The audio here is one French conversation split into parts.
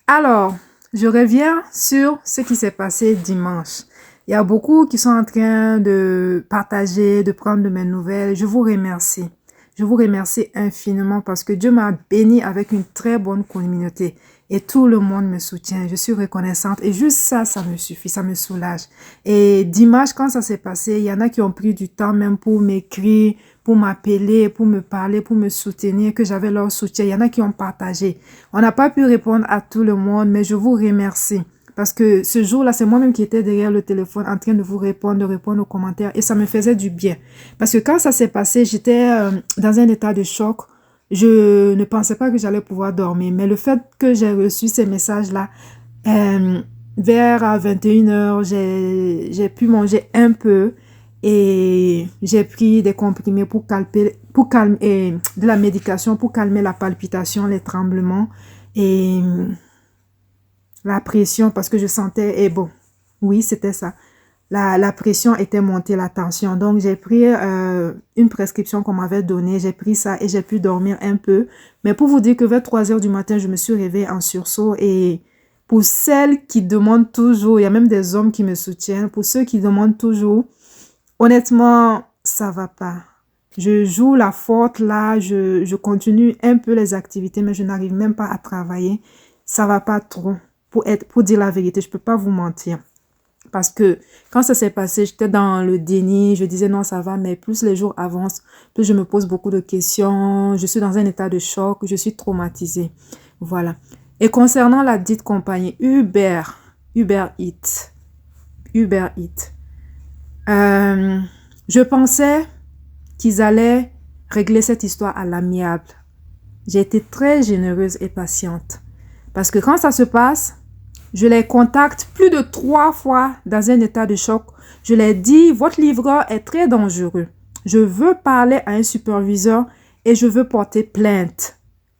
Alors, je reviens sur ce qui s'est passé dimanche. Il y a beaucoup qui sont en train de partager, de prendre de mes nouvelles. Je vous remercie. Je vous remercie infiniment parce que Dieu m'a béni avec une très bonne communauté et tout le monde me soutient. Je suis reconnaissante et juste ça, ça me suffit, ça me soulage. Et dimanche, quand ça s'est passé, il y en a qui ont pris du temps même pour m'écrire, pour m'appeler, pour me parler, pour me soutenir, que j'avais leur soutien. Il y en a qui ont partagé. On n'a pas pu répondre à tout le monde, mais je vous remercie. Parce que ce jour-là, c'est moi-même qui étais derrière le téléphone en train de vous répondre, de répondre aux commentaires. Et ça me faisait du bien. Parce que quand ça s'est passé, j'étais dans un état de choc. Je ne pensais pas que j'allais pouvoir dormir. Mais le fait que j'ai reçu ces messages-là, vers 21h, j'ai pu manger un peu. Et j'ai pris des comprimés pour calmer et de la médication pour calmer la palpitation, les tremblements. Et la pression parce que je sentais, et bon, oui, c'était ça. La pression était montée, la tension. Donc, j'ai pris une prescription qu'on m'avait donnée. J'ai pris ça et j'ai pu dormir un peu. Mais pour vous dire que vers 3 heures du matin, je me suis réveillée en sursaut. Et pour celles qui demandent toujours, il y a même des hommes qui me soutiennent. Pour ceux qui demandent toujours, honnêtement, ça va pas. Je joue la forte là, je continue un peu les activités, mais je n'arrive même pas à travailler. Ça va pas trop. Pour dire la vérité, je peux pas vous mentir. Parce que quand ça s'est passé, j'étais dans le déni, je disais non, ça va, mais plus les jours avancent, plus je me pose beaucoup de questions, je suis dans un état de choc, je suis traumatisée. Voilà. Et concernant la dite compagnie, Uber Eats, je pensais qu'ils allaient régler cette histoire à l'amiable. J'ai été très généreuse et patiente. Parce que quand ça se passe, je les contacte plus de 3 fois dans un état de choc. Je leur dis, votre livreur est très dangereux. Je veux parler à un superviseur et je veux porter plainte.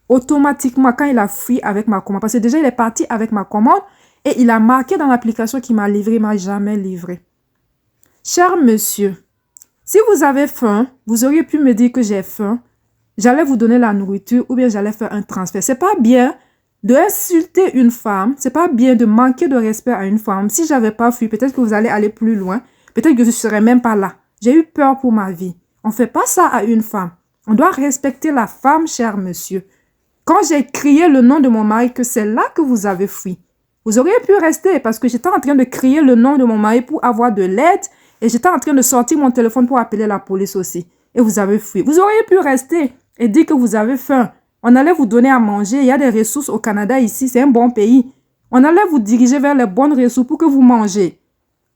Automatiquement, quand il a fui avec ma commande, parce que déjà il est parti avec ma commande et il a marqué dans l'application qu'il m'a livré, il m'a jamais livré. Cher monsieur, si vous avez faim, vous auriez pu me dire que j'ai faim. J'allais vous donner la nourriture ou bien j'allais faire un transfert. C'est pas bien de insulter une femme. C'est pas bien de manquer de respect à une femme. Si j'avais pas fui, peut-être que vous allez aller plus loin. Peut-être que je serais même pas là. J'ai eu peur pour ma vie. On fait pas ça à une femme. On doit respecter la femme, cher monsieur. Quand j'ai crié le nom de mon mari, que c'est là que vous avez fui. Vous auriez pu rester parce que j'étais en train de crier le nom de mon mari pour avoir de l'aide et j'étais en train de sortir mon téléphone pour appeler la police aussi. Et vous avez fui. Vous auriez pu rester et dire que vous avez faim. On allait vous donner à manger. Il y a des ressources au Canada ici. C'est un bon pays. On allait vous diriger vers les bonnes ressources pour que vous mangez.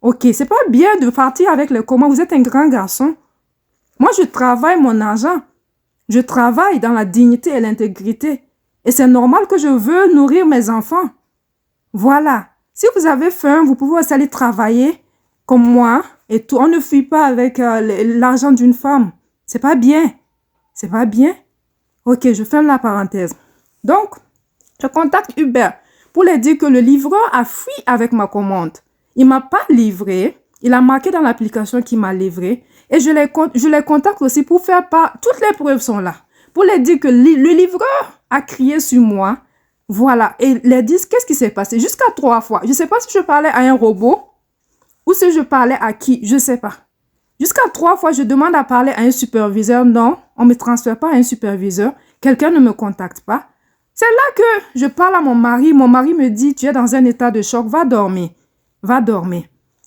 Ok, c'est pas bien de partir avec les commandes. Vous êtes un grand garçon. Moi, je travaille mon argent. Je travaille dans la dignité et l'intégrité. Et c'est normal que je veux nourrir mes enfants. Voilà. Si vous avez faim, vous pouvez aussi aller travailler comme moi et tout. On ne fuit pas avec l'argent d'une femme. C'est pas bien. C'est pas bien. Ok, je ferme la parenthèse. Donc, je contacte Uber pour leur dire que le livreur a fui avec ma commande. Il m'a pas livré. Il a marqué dans l'application qu'il m'a livré. Et je les contacte aussi pour faire part. Toutes les preuves sont là. Pour leur dire que le livreur a crié sur moi. Voilà. Et les disent qu'est-ce qui s'est passé. Jusqu'à 3 fois. Je ne sais pas si je parlais à un robot ou si je parlais à qui. Je ne sais pas. Jusqu'à 3 fois, je demande à parler à un superviseur. Non, on ne me transfère pas à un superviseur. Quelqu'un ne me contacte pas. C'est là que je parle à mon mari. Mon mari me dit, tu es dans un état de choc, va dormir. Va dormir.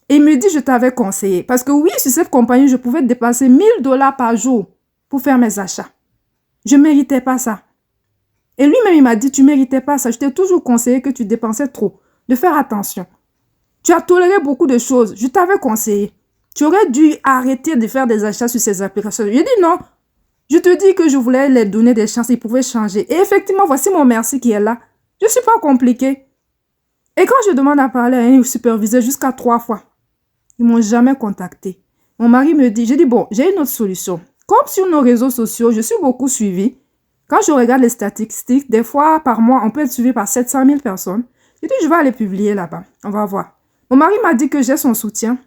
Et il me dit, je t'avais conseillé. Parce que oui, sur cette compagnie, je pouvais dépenser $1000 par jour pour faire mes achats. Je ne méritais pas ça. Et lui-même, il m'a dit, tu ne méritais pas ça. Je t'ai toujours conseillé que tu dépensais trop. De faire attention. Tu as toléré beaucoup de choses. Je t'avais conseillé. Tu aurais dû arrêter de faire des achats sur ces applications. J'ai dit non. Je te dis que je voulais les donner des chances. Ils pouvaient changer. Et effectivement, voici mon merci qui est là. Je ne suis pas compliqué. Et quand je demande à parler à un superviseur jusqu'à 3 fois, ils ne m'ont jamais contacté. Mon mari me dit, j'ai dit bon, j'ai une autre solution. Comme sur nos réseaux sociaux, je suis beaucoup suivie. Quand je regarde les statistiques, des fois par mois, on peut être suivi par 700 000 personnes. Je dis, je vais aller publier là-bas. On va voir. Mon mari m'a dit que j'ai son soutien.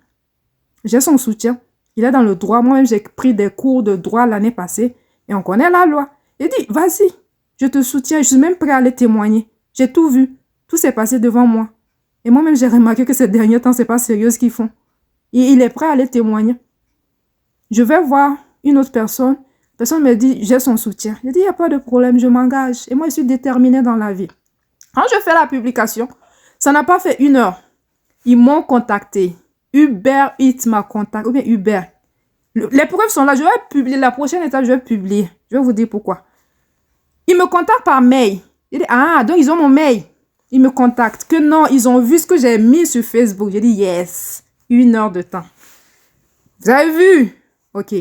J'ai son soutien. Il est dans le droit. Moi-même, j'ai pris des cours de droit l'année passée et on connaît la loi. Il dit, vas-y, je te soutiens. Je suis même prêt à aller témoigner. J'ai tout vu. Tout s'est passé devant moi. Et moi-même, j'ai remarqué que ces derniers temps, c'est pas sérieux ce qu'ils font. Et il est prêt à aller témoigner. Je vais voir une autre personne. La personne me dit, j'ai son soutien. Je dis, il n'y a pas de problème, je m'engage. Et moi, je suis déterminée dans la vie. Quand je fais la publication, ça n'a pas fait 1 heure. Ils m'ont contacté. Uber Eats m'a contacté. Ou bien Uber. Les preuves sont là. Je vais publier. La prochaine étape, je vais publier. Je vais vous dire pourquoi. Ils me contactent par mail. Je dis, ah, donc ils ont mon mail. Ils me contactent. Que non, ils ont vu ce que j'ai mis sur Facebook. Je dis, yes. 1 heure de temps. Vous avez vu? Ok.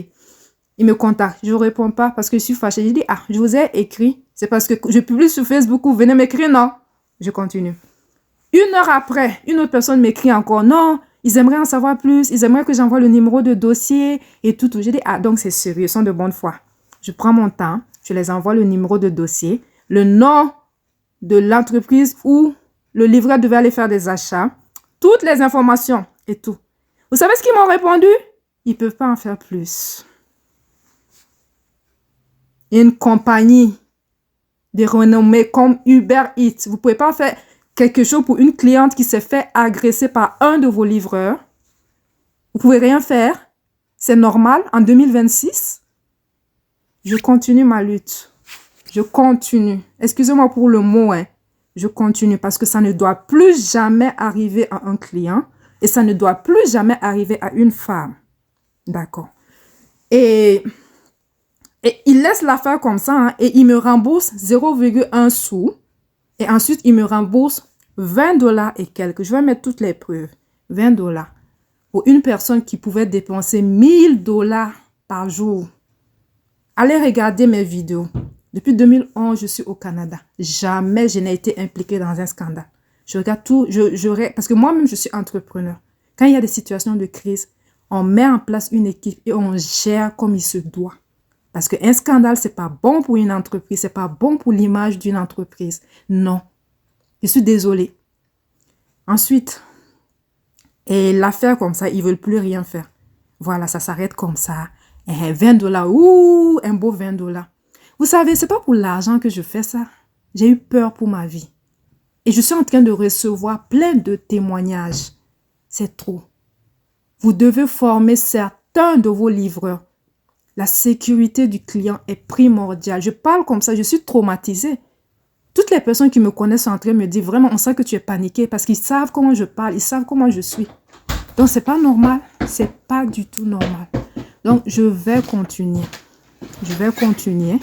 Ils me contactent. Je ne réponds pas parce que je suis fâchée. Je dis, ah, je vous ai écrit. C'est parce que je publie sur Facebook ou vous venez m'écrire, non? Je continue. 1 heure après, une autre personne m'écrit encore. Non, ils aimeraient en savoir plus. Ils aimeraient que j'envoie le numéro de dossier et tout. J'ai dit, ah, donc c'est sérieux. Ils sont de bonne foi. Je prends mon temps. Je les envoie le numéro de dossier, le nom de l'entreprise où le livreur devait aller faire des achats, toutes les informations et tout. Vous savez ce qu'ils m'ont répondu? Ils ne peuvent pas en faire plus. Une compagnie de renommée comme Uber Eats, vous ne pouvez pas faire quelque chose pour une cliente qui s'est fait agresser par un de vos livreurs. Vous ne pouvez rien faire. C'est normal en 2026. Je continue ma lutte. Je continue. Excusez-moi pour le mot, hein. Je continue parce que ça ne doit plus jamais arriver à un client et ça ne doit plus jamais arriver à une femme. D'accord. Et il laisse l'affaire comme ça, hein, et il me rembourse 0,1 sou. Et ensuite, il me rembourse 20 $ et quelques. Je vais mettre toutes les preuves. 20 $ pour une personne qui pouvait dépenser 1000 $ par jour. Allez regarder mes vidéos. Depuis 2011, je suis au Canada. Jamais je n'ai été impliquée dans un scandale. Je regarde tout, parce que moi-même, je suis entrepreneur. Quand il y a des situations de crise, on met en place une équipe et on gère comme il se doit. Parce qu'un scandale, ce n'est pas bon pour une entreprise, ce n'est pas bon pour l'image d'une entreprise. Non. Je suis désolée. Ensuite, et l'affaire comme ça, ils ne veulent plus rien faire. Voilà, ça s'arrête comme ça. 20 $, ouh, un beau 20 $. Vous savez, ce n'est pas pour l'argent que je fais ça. J'ai eu peur pour ma vie. Et je suis en train de recevoir plein de témoignages. C'est trop. Vous devez former certains de vos livreurs. La sécurité du client est primordiale. Je parle comme ça, je suis traumatisée. Toutes les personnes qui me connaissent sont en train de me dire, vraiment, on sent que tu es paniquée parce qu'ils savent comment je parle, ils savent comment je suis. Donc, ce n'est pas normal. Ce n'est pas du tout normal. Donc, je vais continuer. Je vais continuer.